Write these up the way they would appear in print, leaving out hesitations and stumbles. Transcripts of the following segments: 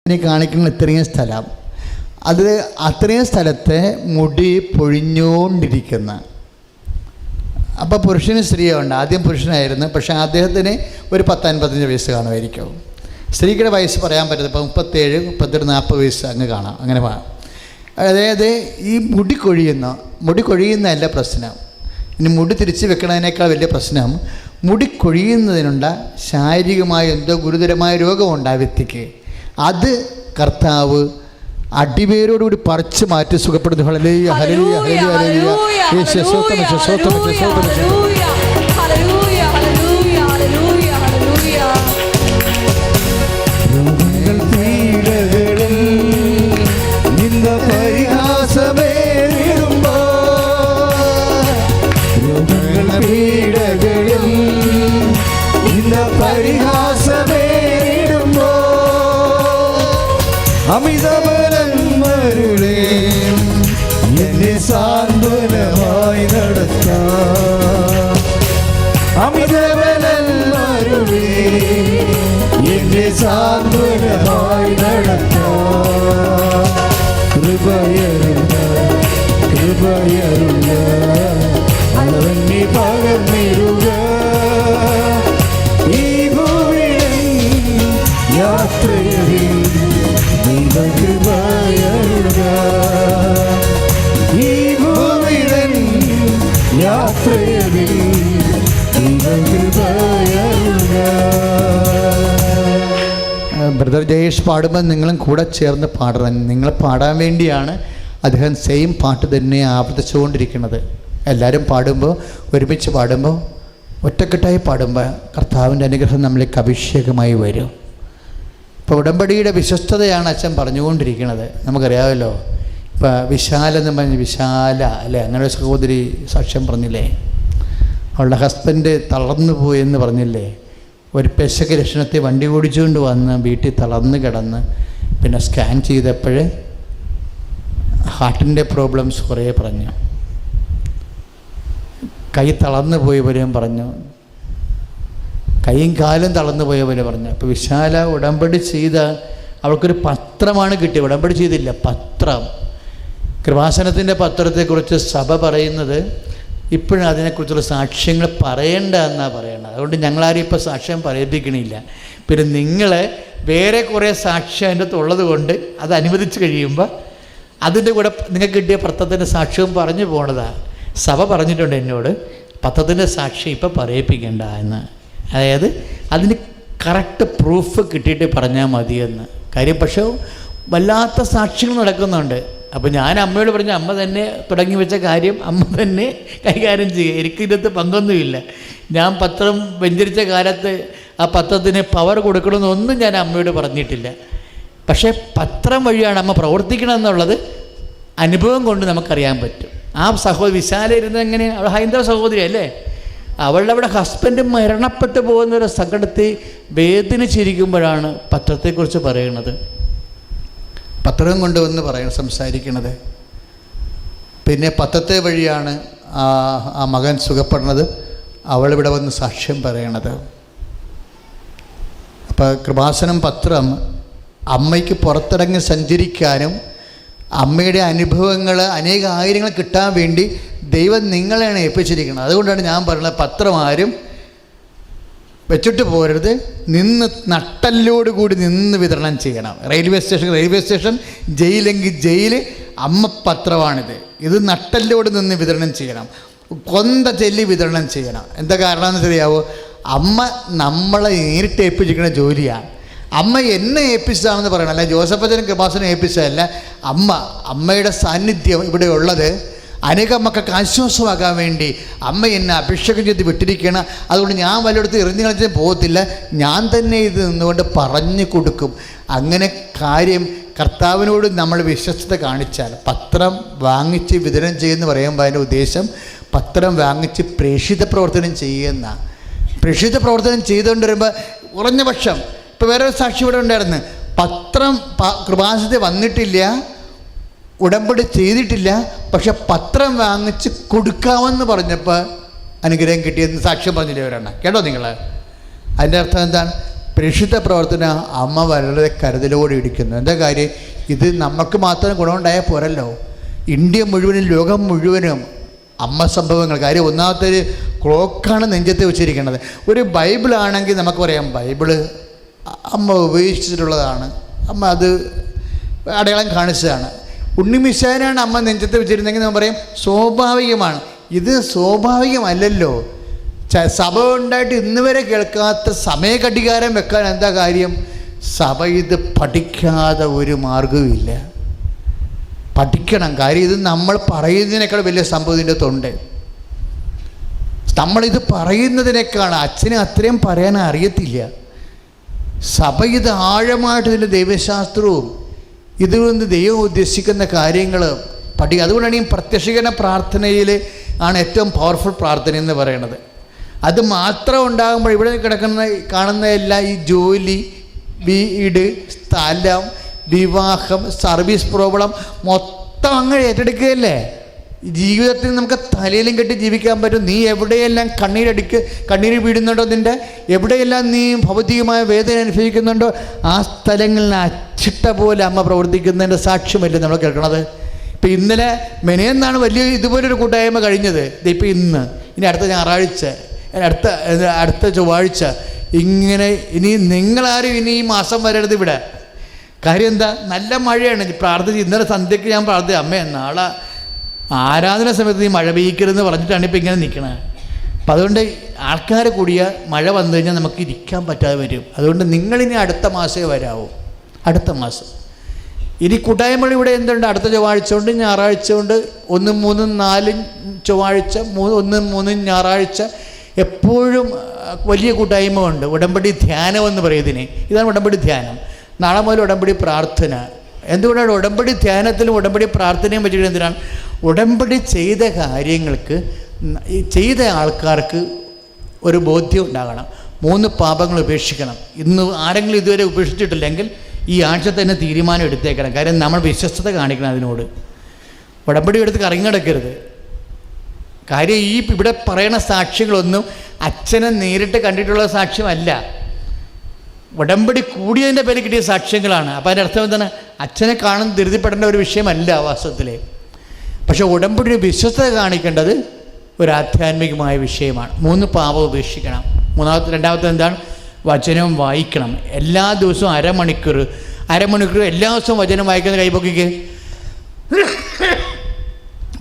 കാണിക്കുന്ന ഇത്രയും സ്ഥലം, അത് അത്രയും സ്ഥലത്തെ മുടി പൊഴിഞ്ഞുകൊണ്ടിരിക്കുന്ന. അപ്പോൾ പുരുഷനും സ്ത്രീയും ഉണ്ട്. ആദ്യം പുരുഷനായിരുന്നു, പക്ഷേ അദ്ദേഹത്തിന് ഒരു 10-55 വയസ്സ് കാണുമായിരിക്കും. സ്ത്രീയുടെ വയസ്സ് പറയാൻ പറ്റില്ല. ഇപ്പോൾ 37, 38, 40 വയസ്സ് അങ്ങ് കാണാം. അങ്ങനെ അതായത് ഈ മുടി കൊഴിയുന്നതല്ല പ്രശ്നം. ഇനി മുടി തിരിച്ച് വെക്കണതിനേക്കാൾ വലിയ പ്രശ്നം മുടി കൊഴിയുന്നതിനുള്ള ശാരീരികമായ എന്തോ ഗുരുതരമായ രോഗമുണ്ട് ആ വ്യക്തിക്ക്. അത് കർത്താവ് അടിവേരോടുകൂടി പറിച്ചു മാറ്റി സുഖപ്പെടുന്നു. ഹല്ലേലൂയ, ഹല്ലേലൂയ, ഹല്ലേലൂയ, യേശുവേ സ്തോത്രം, സ്തോത്രം, സ്തോത്രം. അമിതബലന്മാരുടെ എന്നെ സാന്ത്വനമായി നടത്താം. അമിതബലന്മാരുടെ എന്നെ സാന്ത്വനമായി നടത്താം. കൃപയരുന്ന അവനെ പകർന്നിടുക. ഈ ഭൂമിയിൽ യാത്രയിൽ ബ്രദർ ജയേഷ് പാടുമ്പോൾ നിങ്ങളും കൂടെ ചേർന്ന് പാടണം. നിങ്ങൾ പാടാൻ വേണ്ടിയാണ് അദ്ദേഹം സെയിം പാട്ട് തന്നെ ആവർത്തിച്ചുകൊണ്ടിരിക്കുന്നത്. എല്ലാവരും പാടുമ്പോൾ, ഒരുമിച്ച് പാടുമ്പോൾ, ഒറ്റക്കെട്ടായി പാടുമ്പോൾ കർത്താവിൻ്റെ അനുഗ്രഹം നമ്മളിലേക്ക് അഭിഷേകമായി വരും. ഇപ്പോൾ ഉടമ്പടിയുടെ വിശ്വസ്തതയാണ് അച്ഛൻ പറഞ്ഞുകൊണ്ടിരിക്കുന്നത്. നമുക്കറിയാമല്ലോ. ഇപ്പോൾ വിശാലെന്ന് പറഞ്ഞ് വിശാല അല്ലേ, അങ്ങനെ ഒരു സഹോദരി സാക്ഷ്യം പറഞ്ഞില്ലേ. അവളുടെ ഹസ്ബൻഡ് തളർന്നു പോയെന്ന് പറഞ്ഞില്ലേ. ഒരു പെശക ലക്ഷണത്തെ വണ്ടി ഓടിച്ചുകൊണ്ട് വന്ന് വീട്ടിൽ തളർന്ന് കിടന്ന് പിന്നെ സ്കാൻ ചെയ്തപ്പോൾ ഹാർട്ടിൻ്റെ പ്രോബ്ലംസ് കുറേ പറഞ്ഞു. കൈ തളർന്നു പോയവരെയും പറഞ്ഞു, കൈയും കാലും തളർന്നു പോയ പോലെ പറഞ്ഞു. അപ്പോൾ വിശാല ഉടമ്പടി ചെയ്ത അവൾക്കൊരു പത്രമാണ് കിട്ടിയത്. ഉടമ്പടി ചെയ്തില്ല, പത്രം. കൃപാസനത്തിൻ്റെ പത്രത്തെക്കുറിച്ച് സഭ പറയുന്നത് ഇപ്പോഴും അതിനെക്കുറിച്ചുള്ള സാക്ഷ്യങ്ങൾ പറയേണ്ട എന്നാണ് പറയണത്. അതുകൊണ്ട് ഞങ്ങളാരും ഇപ്പോൾ സാക്ഷ്യം പറയിപ്പിക്കണില്ല. പിന്നെ നിങ്ങൾ വേറെ കുറേ സാക്ഷ്യം അതിൻ്റെ അകത്തുള്ളത് കൊണ്ട് അത് അനുവദിച്ച് കഴിയുമ്പോൾ അതിൻ്റെ കൂടെ നിങ്ങൾക്ക് കിട്ടിയ പത്രത്തിൻ്റെ സാക്ഷ്യവും പറഞ്ഞു പോണതാണ്. സഭ പറഞ്ഞിട്ടുണ്ട് എന്നോട്, പത്രത്തിൻ്റെ സാക്ഷ്യം ഇപ്പം പറയിപ്പിക്കേണ്ട എന്ന്. അതായത് അതിന് കറക്റ്റ് പ്രൂഫ് കിട്ടിയിട്ട് പറഞ്ഞാൽ മതിയെന്ന് കാര്യം. പക്ഷേ വല്ലാത്ത സാക്ഷ്യങ്ങൾ നടക്കുന്നുണ്ട്. അപ്പോൾ ഞാൻ അമ്മയോട് പറഞ്ഞു, അമ്മ തന്നെ തുടങ്ങി വെച്ച കാര്യം അമ്മ തന്നെ കൈകാര്യം ചെയ്യുക, എനിക്കിതിനകത്ത് പങ്കൊന്നുമില്ല. ഞാൻ പത്രം വെഞ്ചരിച്ച കാലത്ത് ആ പത്രത്തിന് പവർ കൊടുക്കണമെന്നൊന്നും ഞാൻ അമ്മയോട് പറഞ്ഞിട്ടില്ല. പക്ഷേ പത്രം വഴിയാണ് അമ്മ പ്രവർത്തിക്കണമെന്നുള്ളത് അനുഭവം കൊണ്ട് നമുക്കറിയാൻ പറ്റും. ആ സഹോദരി വിശാല ഇരുന്നത് എങ്ങനെ, അവൾ ഹൈന്ദവ സഹോദരി അല്ലേ. അവളുടെ അവിടെ ഹസ്ബൻഡ് മരണപ്പെട്ടു പോകുന്നൊരു സങ്കടത്തെ വേദനിച്ചിരിക്കുമ്പോഴാണ് പത്രത്തെക്കുറിച്ച് പറയുന്നത്. പത്രം കൊണ്ടുവന്ന് സംസാരിക്കണത്. പിന്നെ പത്രത്തെ വഴിയാണ് ആ മകൻ സുഖപ്പെടുന്നത്. അവളിവിടെ വന്ന് സാക്ഷ്യം പറയണത്. അപ്പോൾ കൃപാസനം പത്രം അമ്മയ്ക്ക് പുറത്തിറങ്ങി സഞ്ചരിക്കാനും അമ്മയുടെ അനുഭവങ്ങൾ അനേകായിരങ്ങൾ കിട്ടാൻ വേണ്ടി ദൈവം നിങ്ങളെയാണ് ഏൽപ്പിച്ചിരിക്കുന്നത്. അതുകൊണ്ടാണ് ഞാൻ പറയുന്നത്, പത്രം ആരും വെച്ചിട്ട് പോരരുത്. നട്ടല്ലോടുകൂടി നിന്ന് വിതരണം ചെയ്യണം. റെയിൽവേ സ്റ്റേഷൻ, ജയിലെങ്കിൽ ജയിൽ, അമ്മ പത്രമാണിത്. ഇത് നട്ടല്ലോട് നിന്ന് വിതരണം ചെയ്യണം. കൊന്ത ചൊല്ലി വിതരണം ചെയ്യണം. എന്താ കാരണം എന്ന് അറിയാവോ? അമ്മ നമ്മളെ നേരിട്ട് ഏൽപ്പിച്ചിരിക്കുന്ന ജോലിയാണ്. അമ്മ എന്നെ ഏൽപ്പിച്ചതാണെന്ന് പറയണം, അല്ല ജോസഫച്ചനും കൃപാസനും ഏൽപ്പിച്ചതല്ല. അമ്മയുടെ സാന്നിധ്യം ഇവിടെ ഉള്ളത് അനേകം മക്കൾക്ക് ആശ്വാസമാകാൻ വേണ്ടി അമ്മ എന്നെ അഭിഷേകം ചെയ്ത് വിട്ടിരിക്കണം. അതുകൊണ്ട് ഞാൻ വല്ലയിടത്ത് എറിഞ്ഞു കളിച്ചാൽ പോകത്തില്ല, ഞാൻ തന്നെ ഇത് നിന്നുകൊണ്ട് പറഞ്ഞു കൊടുക്കും. അങ്ങനെ കാര്യം കർത്താവിനോട് നമ്മൾ വിശ്വസ്തത കാണിച്ചാൽ പത്രം വാങ്ങിച്ച് വിതരണം ചെയ്യുമെന്ന് പറയുമ്പോൾ അതിൻ്റെ ഉദ്ദേശം പത്രം വാങ്ങിച്ച് പ്രേക്ഷിത പ്രവർത്തനം ചെയ്യുന്ന. പ്രേക്ഷിത പ്രവർത്തനം ചെയ്തുകൊണ്ട് വരുമ്പോൾ കുറഞ്ഞ പക്ഷം ഇപ്പോൾ വേറെ സാക്ഷി ഇവിടെ ഉണ്ടായിരുന്നു, പത്രം കൃപാസനത്തിൽ വന്നിട്ടില്ല, ഉടമ്പടി ചെയ്തിട്ടില്ല, പക്ഷെ പത്രം വാങ്ങിച്ച് കൊടുക്കാമെന്ന് പറഞ്ഞപ്പോൾ അനുഗ്രഹം കിട്ടിയെന്ന് സാക്ഷ്യം പറഞ്ഞില്ലേ ഒരെണ്ണം. കേട്ടോ നിങ്ങൾ? അതിൻ്റെ അർത്ഥം എന്താണ്? പ്രേക്ഷിത പ്രവർത്തന അമ്മ വളരെ കരുതലോടെ ഇരിക്കുന്നു. എന്താ കാര്യം? ഇത് നമുക്ക് മാത്രം ഗുണമുണ്ടായാൽ പോരല്ലോ, ഇന്ത്യ മുഴുവനും ലോകം മുഴുവനും അമ്മ സംഭവങ്ങൾ. കാര്യം ഒന്നാമത്തെ ഒരു ക്ലോക്കാണ് നെഞ്ചത്ത് വെച്ചിരിക്കുന്നത്. ഒരു ബൈബിളാണെങ്കിൽ നമുക്ക് പറയാം ബൈബിള് അമ്മ ഉപയോഗിച്ചിട്ടുള്ളതാണ്, അമ്മ അത് അടയാളം കാണിച്ചതാണ്. ഉണ്ണിമിശാനാണ് അമ്മ നെഞ്ചത്ത് വെച്ചിരുന്നെങ്കിൽ നമ്മൾ പറയും സ്വാഭാവികമാണ്. ഇത് സ്വാഭാവികമല്ലല്ലോ. സഭ ഉണ്ടായിട്ട് ഇന്ന് വരെ കേൾക്കാത്ത സമയഘടികാരം വെക്കാൻ എന്താ കാര്യം? സഭ ഇത് പഠിക്കാതെ ഒരു മാർഗവുമില്ല. പഠിക്കണം. കാര്യം ഇത് നമ്മൾ പറയുന്നതിനേക്കാൾ വലിയ സംഭവം ഇതിൻ്റെ തൊണ്ട്. നമ്മളിത് പറയുന്നതിനേക്കാൾ അച്ഛന് അത്രയും പറയാൻ അറിയത്തില്ല. സഭ ഇത് ആഴമായിട്ട് ഇതിൻ്റെ ദൈവശാസ്ത്രവും ഇതുകൊണ്ട് ദൈവം ഉദ്ദേശിക്കുന്ന കാര്യങ്ങൾ അതുകൊണ്ടാണ് ഈ പ്രത്യക്ഷീകരണ പ്രാർത്ഥനയിൽ ആണ് ഏറ്റവും പവർഫുൾ പ്രാർത്ഥന എന്ന് പറയുന്നത്. അത് മാത്രം ഉണ്ടാകുമ്പോൾ ഇവിടെ കാണുന്ന എല്ലാ ഈ ജോലി, വീട്, സ്ഥലം, വിവാഹം, സർവീസ് പ്രോബ്ലം മൊത്തം അങ്ങ് ഏറ്റെടുക്കുകയല്ലേ. ജീവിതത്തിൽ നമുക്ക് തലയിലും കെട്ടി ജീവിക്കാൻ പറ്റും. നീ എവിടെയെല്ലാം കണ്ണീര് വീടുന്നുണ്ടോ, നിൻ്റെ എവിടെയെല്ലാം നീ ഭൗതികമായ വേദന അനുഭവിക്കുന്നുണ്ടോ ആ സ്ഥലങ്ങളിൽ അച്ചിട്ട പോലെ അമ്മ പ്രവർത്തിക്കുന്നതിൻ്റെ സാക്ഷ്യമല്ലേ നമ്മൾ കേൾക്കണത്. ഇപ്പം ഇന്നലെ മെനയെന്നാണ് വലിയ ഇതുപോലൊരു കൂട്ടായ്മ കഴിഞ്ഞത്. ഇപ്പം ഇനി അടുത്ത ഞായറാഴ്ച, അടുത്ത ചൊവ്വാഴ്ച, ഇങ്ങനെ ഇനി നിങ്ങളാരും ഇനി ഈ മാസം വരരുത് ഇവിടെ. കാര്യം എന്താ? നല്ല മഴയാണ്. പ്രാർത്ഥിച്ച് ഇന്നലെ സന്ധ്യയ്ക്ക് ഞാൻ പ്രാർത്ഥിച്ചു, അമ്മേ നാളെ ആരാധന സമയത്ത് നീ മഴ പെയ്ക്കരുതെന്ന് പറഞ്ഞിട്ടാണ് ഇപ്പം ഇങ്ങനെ നിൽക്കണത്. അപ്പം അതുകൊണ്ട് ആൾക്കാർ കൂടിയ മഴ വന്നു കഴിഞ്ഞാൽ നമുക്ക് ഇരിക്കാൻ പറ്റാതെ വരും. അതുകൊണ്ട് നിങ്ങളിനി അടുത്ത മാസമേ വരാവൂ. അടുത്ത മാസം ഇനി കൂട്ടായ്മകൾ ഇവിടെ എന്തുണ്ട്? അടുത്ത ചൊവ്വാഴ്ച ഉണ്ട്, ഞായറാഴ്ച ഉണ്ട്, 1, 3, 4 ചൊവ്വാഴ്ച, 1, 3 ഞായറാഴ്ച. എപ്പോഴും വലിയ കൂട്ടായ്മ ഉണ്ട്. ഉടമ്പടി ധ്യാനം എന്ന് പറയുന്നതിന് ഇതാണ് ഉടമ്പടി ധ്യാനം. നാളെ മുതൽ ഉടമ്പടി പ്രാർത്ഥന. എന്തുകൊണ്ടാണ് ഉടമ്പടി ധ്യാനത്തിലും ഉടമ്പടി പ്രാർത്ഥനയും പറ്റിയിട്ട്? എന്തിനാണ്? ഉടമ്പടി ചെയ്ത കാര്യങ്ങൾക്ക് ചെയ്ത ആൾക്കാർക്ക് ഒരു ബോധ്യം ഉണ്ടാകണം. 3 പാപങ്ങൾ ഉപേക്ഷിക്കണം. ഇന്ന് ആരെങ്കിലും ഇതുവരെ ഉപേക്ഷിച്ചിട്ടില്ലെങ്കിൽ ഈ ആഴ്ച തന്നെ തീരുമാനം എടുത്തേക്കണം. കാര്യം നമ്മൾ വിശ്വസ്തത കാണിക്കണം അതിനോട്. ഉടമ്പടി എടുത്ത് കറങ്ങിടക്കരുത്. കാര്യം ഈ ഇവിടെ പറയുന്ന സാക്ഷ്യങ്ങളൊന്നും അച്ഛനെ നേരിട്ട് കണ്ടിട്ടുള്ള സാക്ഷ്യമല്ല, ഉടമ്പടി കൂടിയതിൻ്റെ പേര് കിട്ടിയ സാക്ഷ്യങ്ങളാണ്. അപ്പോൾ അതിൻ്റെ അർത്ഥം എന്താണ്? അച്ഛനെ കാണുന്ന ധൃതിപ്പെടേണ്ട ഒരു വിഷയമല്ല വാസ്തവത്തിൽ. പക്ഷേ ഉടമ്പടി വിശ്വസ്തത കാണിക്കേണ്ടത് ഒരു ആധ്യാത്മികമായ വിഷയമാണ്. 3 പാപം ഉപേക്ഷിക്കണം. രണ്ടാമത്തെ എന്താണ്? വചനം വായിക്കണം. എല്ലാ ദിവസവും അരമണിക്കൂർ എല്ലാ ദിവസവും വചനം വായിക്കുന്ന കൈപൊക്കിക്ക്.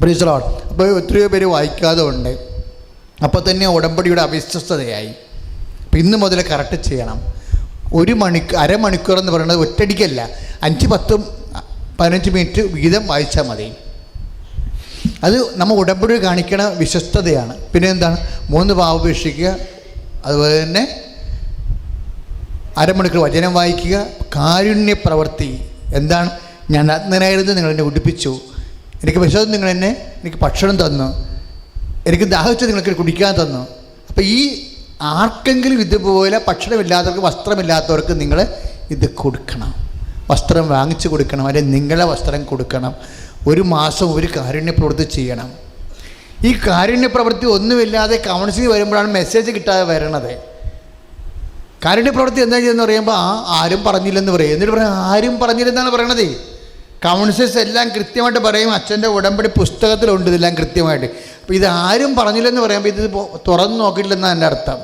Praise Lord. അപ്പോൾ എത്രയോ പേര് വായിക്കാതെ ഉണ്ട്. അപ്പോൾ തന്നെ ഉടമ്പടിയുടെ അവിശ്വസ്തതയായി. അപ്പം ഇന്ന് മുതൽ കറക്റ്റ് ചെയ്യണം. അരമണിക്കൂർ എന്ന് പറയുന്നത് ഒറ്റടിക്കല്ല, 5, 10, 15 മിനിറ്റ് വീതം വായിച്ചാൽ മതി. അത് നമ്മൾ ഉടമ്പടി കാണിക്കണ വിശ്വസ്തതയാണ്. പിന്നെ എന്താണ്? 3 പാപം ഉപേക്ഷിക്കുക, അതുപോലെ തന്നെ അരമണിക്കൂർ വചനം വായിക്കുക. കാരുണ്യ പ്രവൃത്തി എന്താണ്? ഞാൻ നഗ്നനായിരുന്നു, നിങ്ങളെന്നെ ഉടുപ്പിച്ചു. എനിക്ക് വിശദം എനിക്ക് ഭക്ഷണം തന്നു. എനിക്ക് ദാഹിച്ച് നിങ്ങൾക്ക് കുടിക്കാൻ തന്നു. അപ്പോൾ ഈ ആർക്കെങ്കിലും ഇതുപോലെ ഭക്ഷണമില്ലാത്തവർക്ക്, വസ്ത്രമില്ലാത്തവർക്ക് നിങ്ങൾ ഇത് കൊടുക്കണം. വസ്ത്രം വാങ്ങിച്ചു കൊടുക്കണം, അല്ലെങ്കിൽ നിങ്ങളെ വസ്ത്രം കൊടുക്കണം. 1 മാസം ഒരു കാരുണ്യ പ്രവൃത്തി ചെയ്യണം. ഈ കാരുണ്യ പ്രവൃത്തി ഒന്നുമില്ലാതെ കൗൺസിലിംഗ് വരുമ്പോഴാണ് മെസ്സേജ് കിട്ടാതെ വരണത്. കാരുണ്യ പ്രവൃത്തി എന്താ ചെയ്യുന്നത് പറയുമ്പോൾ ആരും പറഞ്ഞില്ലെന്ന് പറയും. എന്നിട്ട് പറയാം ആരും പറഞ്ഞില്ലെന്നാണ് പറയണത്. കൗൺസിലേഴ്സ് എല്ലാം കൃത്യമായിട്ട് പറയും, അച്ഛൻ്റെ ഉടമ്പടി പുസ്തകത്തിലുണ്ട് ഇതെല്ലാം കൃത്യമായിട്ട്. അപ്പോൾ ഇത് ആരും പറഞ്ഞില്ലെന്ന് പറയുമ്പോൾ ഇത് തുറന്നു നോക്കിയിട്ടില്ലെന്നാണ് എൻ്റെ അർത്ഥം.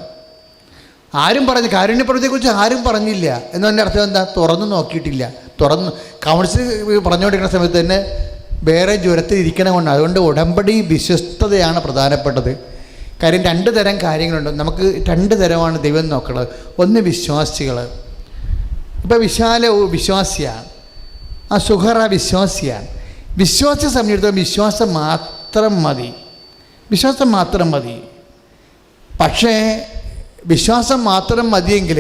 ആരും കാരുണ്യ പ്രവൃത്തിയെക്കുറിച്ച് ആരും പറഞ്ഞില്ല എന്നതിൻ്റെ അർത്ഥം എന്താ? തുറന്നു നോക്കിയിട്ടില്ല. കൗൺസിൽ പറഞ്ഞുകൊണ്ടിരിക്കുന്ന സമയത്ത് തന്നെ വേറെ ജ്വരത്തിൽ ഇരിക്കണം കൊണ്ട്. അതുകൊണ്ട് ഉടമ്പടി വിശ്വസ്തതയാണ് പ്രധാനപ്പെട്ടത്. കാര്യം 2 തരം കാര്യങ്ങളുണ്ട്. നമുക്ക് 2 തരമാണ് ദൈവം നോക്കുന്നത്. ഒന്ന് വിശ്വാസികൾ. ഇപ്പോൾ വിശ്വാസിയാണ്, ആ സുഹറ വിശ്വാസിയാണ്. വിശ്വാസിയെ സംബന്ധിച്ചിടത്തോളം വിശ്വാസം മാത്രം മതി. പക്ഷേ വിശ്വാസം മാത്രം മതിയെങ്കിൽ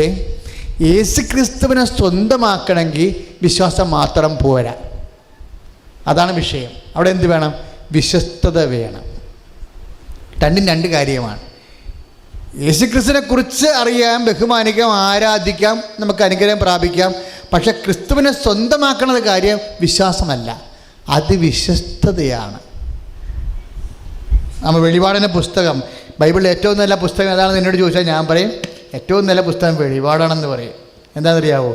യേശുക്രിസ്തുവിനെ സ്വന്തമാക്കണമെങ്കിൽ വിശ്വാസം മാത്രം പോരാ. അതാണ് വിഷയം. അവിടെ എന്ത് വേണം? വിശ്വസ്തത വേണം. 2 കാര്യമാണ്. യേശുക്രിസ്തുവിനെ കുറിച്ച് അറിയാം, ബഹുമാനിക്കാം, ആരാധിക്കാം, നമുക്ക് അനുഗ്രഹം പ്രാപിക്കാം. പക്ഷെ ക്രിസ്തുവിനെ സ്വന്തമാക്കുന്നത് കാര്യം വിശ്വാസമല്ല, അത് വിശ്വസ്തതയാണ്. നമ്മൾ വെളിപാടിൻ്റെ പുസ്തകം, ബൈബിളിൽ ഏറ്റവും നല്ല പുസ്തകം ഏതാണെന്ന് എന്നോട് ചോദിച്ചാൽ ഞാൻ പറയും ഏറ്റവും നല്ല പുസ്തകം വെളിപാടാണെന്ന് പറയും. എന്താണെന്നറിയാവോ?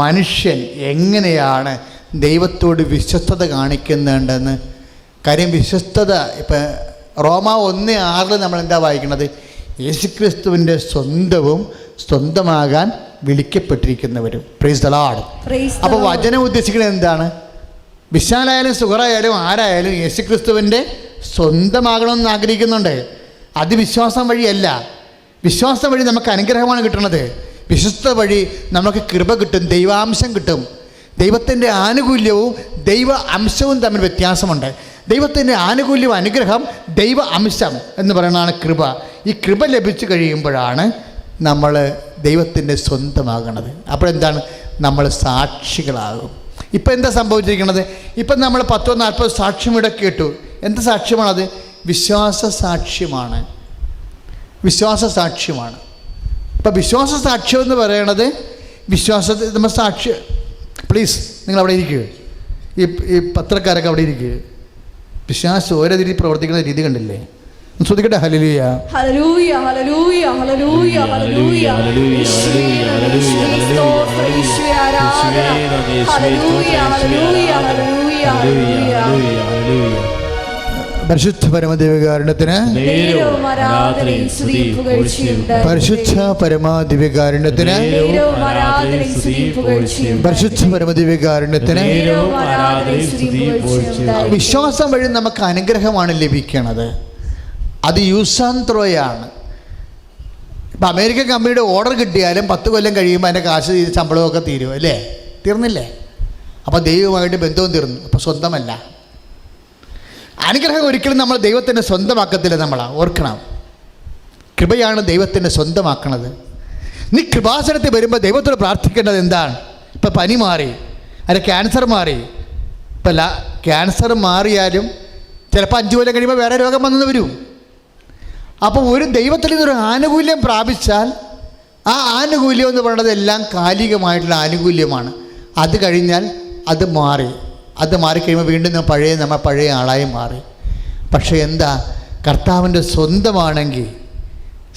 മനുഷ്യൻ എങ്ങനെയാണ് ദൈവത്തോട് വിശ്വസ്തത കാണിക്കുന്നുണ്ടെന്ന്. കാര്യം വിശ്വസ്തത ഇപ്പം റോമ 1:6 നമ്മൾ എന്താ വായിക്കുന്നത്? യേശുക്രിസ്തുവിൻ്റെ സ്വന്തവും സ്വന്തമാകാൻ വിളിക്കപ്പെട്ടിരിക്കുന്നവരും. Praise the Lord. അപ്പോൾ വചനം ഉദ്ദേശിക്കുന്നത് എന്താണ്? വിശാലായാലും സുഹറായാലും ആരായാലും യേശുക്രിസ്തുവിൻ്റെ സ്വന്തമാകണമെന്ന് ആഗ്രഹിക്കുന്നുണ്ട്. അത് വിശ്വാസം വഴിയല്ല. വിശ്വാസം വഴി നമുക്ക് അനുഗ്രഹമാണ് കിട്ടുന്നത്. വിശ്വസ്ത വഴി നമുക്ക് കൃപ കിട്ടും, ദൈവാംശം കിട്ടും. ദൈവത്തിൻ്റെ ആനുകൂല്യവും ദൈവ അംശവും തമ്മിൽ വ്യത്യാസമുണ്ട്. ദൈവത്തിൻ്റെ ആനുകൂല്യം, അനുഗ്രഹം, ദൈവ അംശം എന്ന് പറയുന്നതാണ് കൃപ. ഈ കൃപ ലഭിച്ചു കഴിയുമ്പോഴാണ് നമ്മൾ ദൈവത്തിൻ്റെ സ്വന്തമാകണത്. അപ്പോഴെന്താണ്? നമ്മൾ സാക്ഷികളാകും. ഇപ്പം എന്താ സംഭവിച്ചിരിക്കുന്നത്? ഇപ്പം നമ്മൾ 10-40 സാക്ഷ്യം ഇവിടെ കേട്ടു. എന്ത് സാക്ഷ്യമാണത്? വിശ്വാസ സാക്ഷ്യമാണ്. വിശ്വാസ സാക്ഷ്യമാണ്. ഇപ്പം വിശ്വാസ സാക്ഷ്യം എന്ന് പറയണത് വിശ്വാസത്തിൽ നമ്മൾ സാക്ഷ്യം. പ്ലീസ് നിങ്ങൾ അവിടെ ഇരിക്കുക. ഈ പത്രക്കാരൊക്കെ അവിടെ ഇരിക്കുക. വിശ്വാസം ഓരോ രീതി പ്രവർത്തിക്കുന്ന രീതി കണ്ടില്ലേ? ശ്രദ്ധിക്കട്ടെ. ഹല്ലേലൂയ, ഹല്ലേലൂയ, ഹല്ലേലൂയ, ഹല്ലേലൂയ, ഹല്ലേലൂയ. പരിശുദ്ധ പരമദിവ്യകാരുണ്യത്തിന്, പരിശുദ്ധ പരമദിവ്യകാരുണ്യത്തിന്, പരിശുദ്ധ പരമദിവ്യകാരുണ്യത്തിന്. വിശ്വാസം വഴി നമുക്ക് അനുഗ്രഹമാണ് ലഭിക്കണത്. അത് യൂസ് ആൻഡ് ത്രോയാണ്. ഇപ്പം അമേരിക്കൻ കമ്പനിയുടെ ഓർഡർ കിട്ടിയാലും 10 കൊല്ലം കഴിയുമ്പോൾ അതിൻ്റെ കാശ് ശമ്പളമൊക്കെ തീരും അല്ലേ? തീർന്നില്ലേ? അപ്പോൾ ദൈവമായിട്ട് ബന്ധവും തീർന്നു. അപ്പോൾ സ്വന്തമല്ല. അനുഗ്രഹം ഒരിക്കലും നമ്മൾ ദൈവത്തിൻ്റെ സ്വന്തമാക്കത്തില്ല. നമ്മളാ ഓർക്കണം. കൃപയാണ് ദൈവത്തിൻ്റെ സ്വന്തമാക്കണത്. നീ കൃപാസനത്തിൽ വരുമ്പോൾ ദൈവത്തോട് പ്രാർത്ഥിക്കേണ്ടത് എന്താണ്? ഇപ്പം പനി മാറി, അല്ല ക്യാൻസർ മാറി. ഇപ്പം ക്യാൻസർ മാറിയാലും ചിലപ്പോൾ 5 കൊല്ലം കഴിയുമ്പോൾ വേറെ രോഗം വന്നെന്ന് വരും. അപ്പോൾ ഒരു ദൈവത്തിൽ നിന്നൊരു ആനുകൂല്യം പ്രാപിച്ചാൽ ആ ആനുകൂല്യം എന്ന് പറയുന്നത് എല്ലാം കാലികമായിട്ടുള്ള ആനുകൂല്യമാണ്. അത് കഴിഞ്ഞാൽ അത് മാറി. അത് മാറിക്കഴിയുമ്പോൾ വീണ്ടും നമ്മൾ പഴയ ആളായി മാറി. പക്ഷേ എന്താ? കർത്താവിൻ്റെ സ്വന്തമാണെങ്കിൽ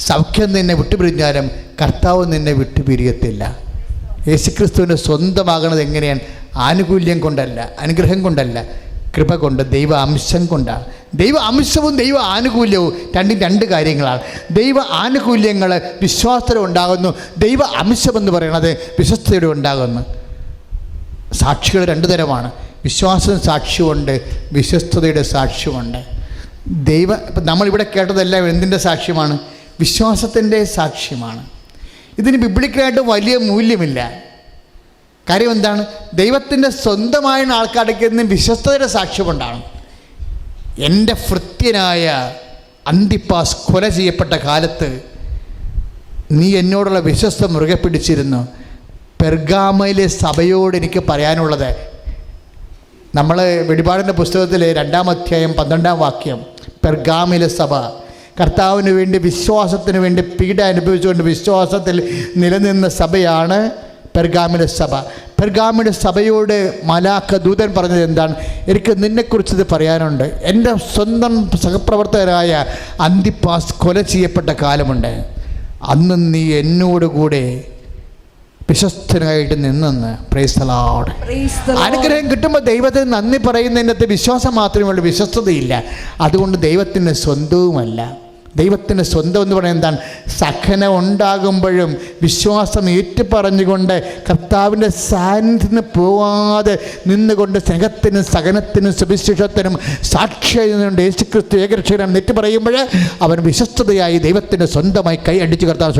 സൗഖ്യം നിന്നെ വിട്ടുപിരിഞ്ഞാലും കർത്താവ് നിന്നെ വിട്ടുപിരിയത്തില്ല. യേശുക്രിസ്തുവിൻ്റെ സ്വന്തമാകണത് എങ്ങനെയാണ്? ആനുകൂല്യം കൊണ്ടല്ല, അനുഗ്രഹം കൊണ്ടല്ല, കൃപ കൊണ്ട്, ദൈവ അംശം കൊണ്ടാണ്. ദൈവ അംശവും ദൈവ ആനുകൂല്യവും രണ്ടും 2 കാര്യങ്ങളാണ്. ദൈവ ആനുകൂല്യങ്ങൾ വിശ്വാസത്തിലൂടെ ഉണ്ടാകുന്നു. ദൈവ അംശമെന്ന് പറയുന്നത് വിശ്വസ്തയുടെ ഉണ്ടാകുന്നു. സാക്ഷികൾ 2 തരമാണ്. വിശ്വാസവും സാക്ഷ്യമുണ്ട്, വിശ്വസ്തയുടെ സാക്ഷ്യമുണ്ട്. ഇപ്പം നമ്മളിവിടെ കേട്ടതെല്ലാം എന്തിൻ്റെ സാക്ഷ്യമാണ്? വിശ്വാസത്തിൻ്റെ സാക്ഷ്യമാണ്. ഇതിന് ബിബ്ലിക്കലായിട്ട് വലിയ മൂല്യമില്ല. കാര്യം എന്താണ്? ദൈവത്തിൻ്റെ സ്വന്തമായ ആൾക്കാർക്ക് വിശ്വസ്തയുടെ സാക്ഷ്യമുണ്ടാണ്. എൻ്റെ ഭൃത്യനായ അന്തിപ്പാസ് കൊല ചെയ്യപ്പെട്ട കാലത്ത് നീ എന്നോടുള്ള വിശ്വസ്ത മുറുകെ പിടിച്ചിരുന്നു. പെർഗാമയിലെ സഭയോട് എനിക്ക് പറയാനുള്ളത്, നമ്മൾ വെളിപാടിൻ്റെ പുസ്തകത്തിൽ 2-ാം അധ്യായം 12-ാം വാക്യം, പെർഗാമയിലെ സഭ കർത്താവിന് വേണ്ടി വിശ്വാസത്തിന് വേണ്ടി പീഡ അനുഭവിച്ചുകൊണ്ട് വിശ്വാസത്തിൽ നിലനിന്ന സഭയാണ് പെർഗാമിലെ സഭ. പെർഗാമിലെ സഭയോട് മലാഖ ദൂതൻ പറഞ്ഞത് എന്താണ്? എനിക്ക് നിന്നെക്കുറിച്ചത് പറയാനുണ്ട്. എൻ്റെ സ്വന്തം സഹപ്രവർത്തകരായ അന്തിപ്പാസ് കൊല ചെയ്യപ്പെട്ട കാലമുണ്ട്. അന്ന് നീ എന്നോടുകൂടെ വിശ്വസ്തനായിട്ട് നിന്നെന്ന്. Praise the Lord. അനുഗ്രഹം കിട്ടുമ്പോൾ ദൈവത്തിന് നന്ദി പറയുന്നതിനകത്ത് വിശ്വാസം മാത്രമേ ഉള്ളൂ, വിശ്വസ്തതയില്ല. അതുകൊണ്ട് ദൈവത്തിന് സ്വന്തവുമല്ല. ദൈവത്തിൻ്റെ സ്വന്തം എന്ന് പറയുന്നത് എന്താണ്? സഹനം ഉണ്ടാകുമ്പോഴും വിശ്വാസം ഏറ്റുപറഞ്ഞുകൊണ്ട് കർത്താവിൻ്റെ സാന്നിധ്യത്തിന് പോവാതെ നിന്നുകൊണ്ട് സ്നേഹത്തിനും സഹനത്തിനും സുവിശേഷത്തിനും സാക്ഷിയായതുകൊണ്ട് യേശുക്രിസ്തു ഏകരക്ഷകനാണ് നെറ്റ് പറയുമ്പോൾ അവൻ വിശ്വസ്തതയായി ദൈവത്തിൻ്റെ സ്വന്തമായി കൈ അടിച്ച് കർത്താവ്